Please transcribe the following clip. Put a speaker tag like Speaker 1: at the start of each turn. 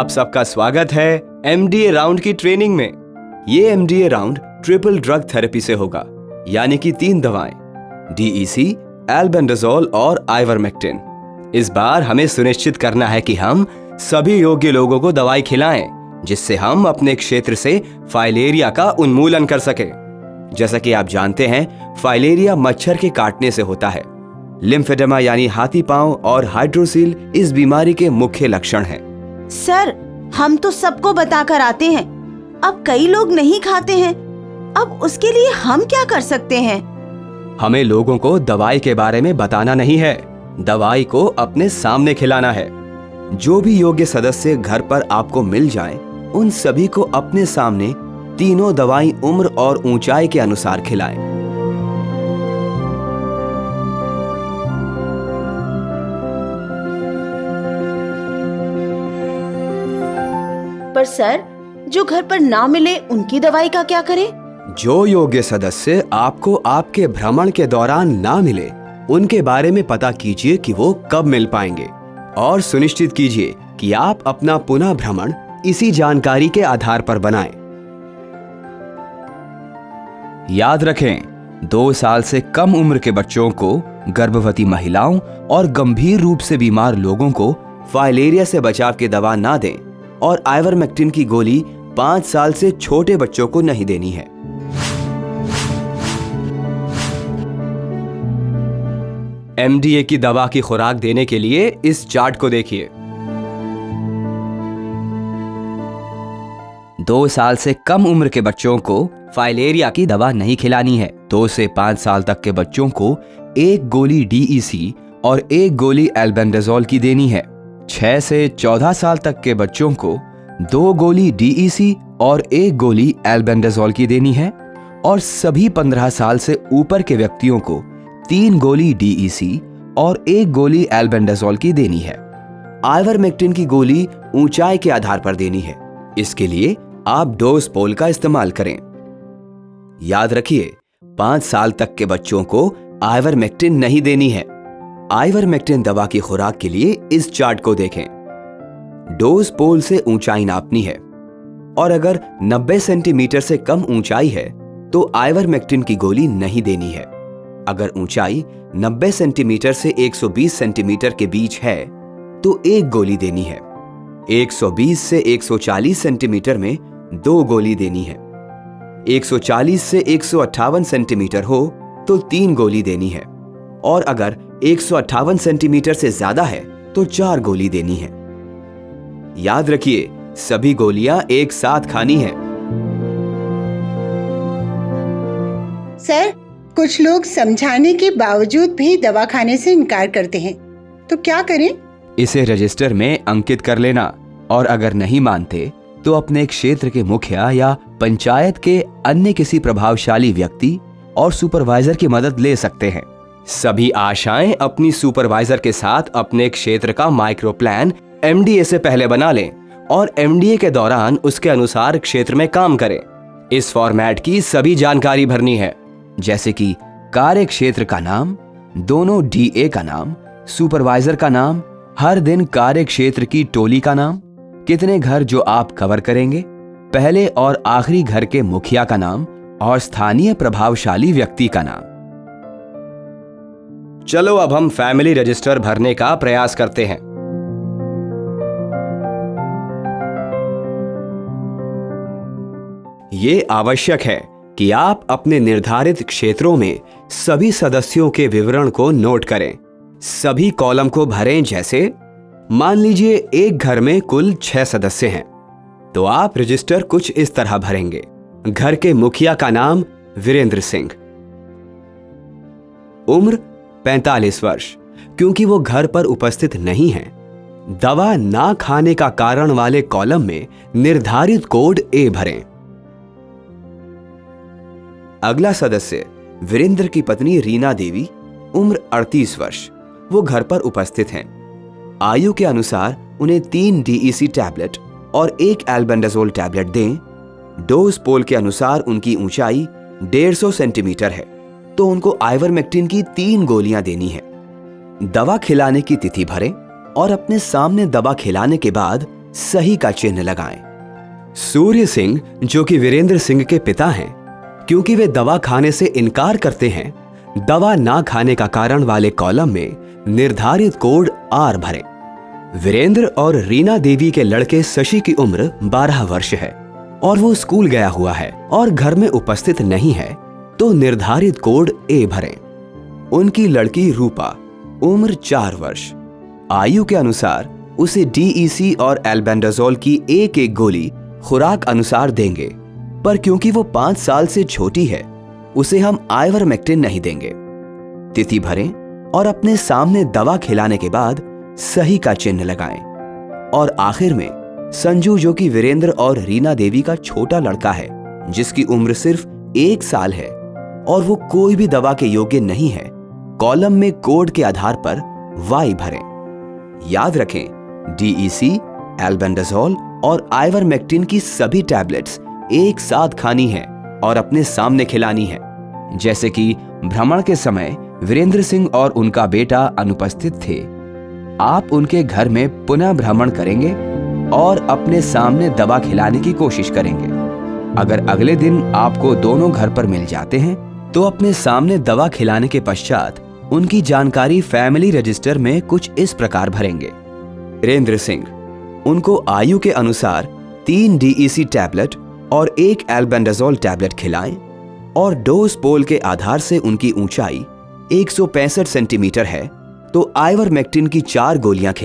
Speaker 1: आप सबका स्वागत है एमडीए राउंड की ट्रेनिंग में। ये MDA round triple drug therapy से होगा, यानी कि 3 दवाएं, डीईसी, एल्बेंडाजोल और आइवरमेक्टिन। इस बार हमें सुनिश्चित करना है कि हम सभी योग्य लोगों को दवाई खिलाएं, जिससे हम अपने क्षेत्र से फाइलेरिया का उन्मूलन कर सके। जैसा कि आप जानते हैं, फाइलेरिया मच्छर के काटने से होता है। लिम्फेडेमा यानी हाथी पांव और हाइड्रोसील इस बीमारी के मुख्य लक्षण हैं।
Speaker 2: सर, हम तो सबको बताकर आते हैं, अब कई लोग नहीं खाते हैं, अब उसके लिए हम क्या कर सकते हैं?
Speaker 1: हमें लोगों को दवाई के बारे में बताना नहीं है, दवाई को अपने सामने खिलाना है। जो भी योग्य सदस्य घर पर आपको मिल जाएं, उन सभी को अपने सामने तीनों दवाई उम्र और ऊंचाई के अनुसार खिलाएं।
Speaker 2: पर सर, जो घर पर ना मिले उनकी दवाई का क्या करें?
Speaker 1: जो योग्य सदस्य आपको आपके भ्रमण के दौरान ना मिले, उनके बारे में पता कीजिए कि वो कब मिल पाएंगे और सुनिश्चित कीजिए कि आप अपना पुनः भ्रमण इसी जानकारी के आधार पर बनाएं। याद रखें, 2 साल से कम उम्र के बच्चों को, गर्भवती महिलाओं और गंभीर रूप से बीमार लोगों को फाइलेरिया से बचाव की दवा ना दें और आइवरमेक्टिन की गोली 5 साल से छोटे बच्चों को नहीं देनी है। एमडीए की दवा की खुराक देने के लिए इस चार्ट को देखिए। 2 साल से कम उम्र के बच्चों को फाइलेरिया की दवा नहीं खिलानी है। 2 से 5 साल तक के बच्चों को 1 गोली डीईसी और 1 गोली एल्बेंडाजोल की देनी है। 6 से 14 साल तक के बच्चों को 2 गोली डीईसी और 1 गोली एल्बेंडाजोल की देनी है और सभी 15 साल से ऊपर के व्यक्तियों को 3 गोली डीईसी और 1 गोली एल्बेंडाजोल की देनी है। आइवरमेक्टिन की गोली ऊंचाई के आधार पर देनी है। इसके लिए आप डोज पोल का इस्तेमाल करें। याद रखिए, 5 साल तक के बच्चों को आइवरमेक्टिन नहीं देनी है। आइवरमेक्टिन दवा की खुराक के लिए इस चार्ट को देखें। डोज पोल से ऊंचाई नापनी है और अगर 90 सेंटीमीटर से कम ऊंचाई है तो आइवरमेक्टिन की गोली नहीं देनी है। अगर ऊंचाई 90 सेंटीमीटर से 120 सेंटीमीटर के बीच है तो 1 गोली देनी है। 120 से 140 सेंटीमीटर में 2 गोली देनी है। 140 से 158 सेंटीमीटर हो तो 3 गोली देनी है और अगर 158 सेंटीमीटर से ज्यादा है तो 4 गोली देनी है। याद रखिए, सभी गोलियां एक साथ खानी है।
Speaker 3: सर, कुछ लोग समझाने के बावजूद भी दवा खाने से इनकार करते हैं, तो क्या करें?
Speaker 1: इसे रजिस्टर में अंकित कर लेना और अगर नहीं मानते तो अपने क्षेत्र के मुखिया या पंचायत के अन्य किसी प्रभावशाली व्यक्ति और सुपरवाइजर की मदद ले सकते हैं। सभी आशाएं अपनी सुपरवाइजर के साथ अपने क्षेत्र का माइक्रो प्लान एमडीए से पहले बना लें और एमडीए के दौरान उसके अनुसार क्षेत्र में काम करें। इस फॉर्मेट की सभी जानकारी भरनी है, जैसे कि कार्य क्षेत्र का नाम, दोनों डीए का नाम, सुपरवाइजर का नाम, हर दिन कार्य क्षेत्र की टोली का नाम, कितने घर जो आप कवर करेंगे, पहले और आखिरी घर के मुखिया का नाम और स्थानीय प्रभावशाली व्यक्ति का नाम। चलो अब हम फैमिली रजिस्टर भरने का प्रयास करते हैं। ये आवश्यक है कि आप अपने निर्धारित क्षेत्रों में सभी सदस्यों के विवरण को नोट करें। सभी कॉलम को भरें, जैसे मान लीजिए एक घर में कुल 6 सदस्य हैं, तो आप रजिस्टर कुछ इस तरह भरेंगे। घर के मुखिया का नाम वीरेंद्र सिंह, उम्र 45 वर्ष, क्योंकि वो घर पर उपस्थित नहीं है। दवा ना खाने का कारण वाले कॉलम में निर्धारित कोड ए भरें। अगला सदस्य वीरेंद्र की पत्नी रीना देवी, उम्र 38 वर्ष, वो घर पर उपस्थित हैं। आयु के अनुसार उन्हें 3 डीईसी टैबलेट और 1 एल्बेंडाजोल टैबलेट दें। डोज पोल के अनुसार उनकी ऊंचाई 150 सेंटीमीटर है, तो उनको आइवरमेक्टिन की 3 गोलियां देनी है। दवा खिलाने की तिथि भरें और अपने सामने दवा खिलाने के बाद सही का चिन्ह लगाएं। सूर्य सिंह, जो कि वीरेंद्र सिंह के पिता हैं, क्योंकि वे दवा खाने से इनकार करते हैं, दवा ना खाने का कारण वाले कॉलम में निर्धारित कोड R भरें। वीरेंद्र और रीना देवी के लड़के शशि की उम्र 12 वर्ष है और वो स्कूल गया हुआ है और घर में उपस्थित नहीं है, तो निर्धारित कोड A भरें। उनकी लड़की रूपा, उम्र 4 वर्ष। आयु के अनुसार उसे DEC और एल्बेंडाजोल की एक गोली खुराक अनुसार देंगे, पर क्योंकि वो 5 साल से छोटी है, उसे हम आइवरमेक्टिन नहीं देंगे। तिथि भरें और अपने सामने दवा खिलाने के बाद सही का चिन्ह लगाएं। और आखिर में संजू, जो कि वीरेंद्र और रीना देवी का छोटा लड़का है, जिसकी उम्र सिर्फ 1 साल है और वो कोई भी दवा के योग्य नहीं है, कॉलम में कोड के आधार पर Y भरें। याद रखें, DEC, एल्बेंडाजोल और आइवरमेक्टिन की सभी टैबलेट्स एक साथ खानी है और अपने सामने खिलानी है। जैसे कि भ्रमण के समय वीरेंद्र सिंह और उनका बेटा अनुपस्थित थे, आप उनके घर में पुनः भ्रमण करेंगे और अपने सामने दवा खिलाने की कोशिश करेंगे। अगर अगले दिन आपको दोनों घर पर मिल जाते हैं, तो अपने सामने दवा खिलाने के पश्चात उनकी जानकारी फैमिली रजिस्टर में कुछ इस प्रकार भरेंगे। वीरेंद्र सिंह, उनको आयु के अनुसार 3 DEC टैबलेट और 1 एल्बेंडाजोल टैबलेट खिलाएं और डोज पोल के आधार से उनकी ऊंचाई 165 सेंटीमीटर है, तो आइवरमेक्टिन की 4 गोलियां खिलाएं।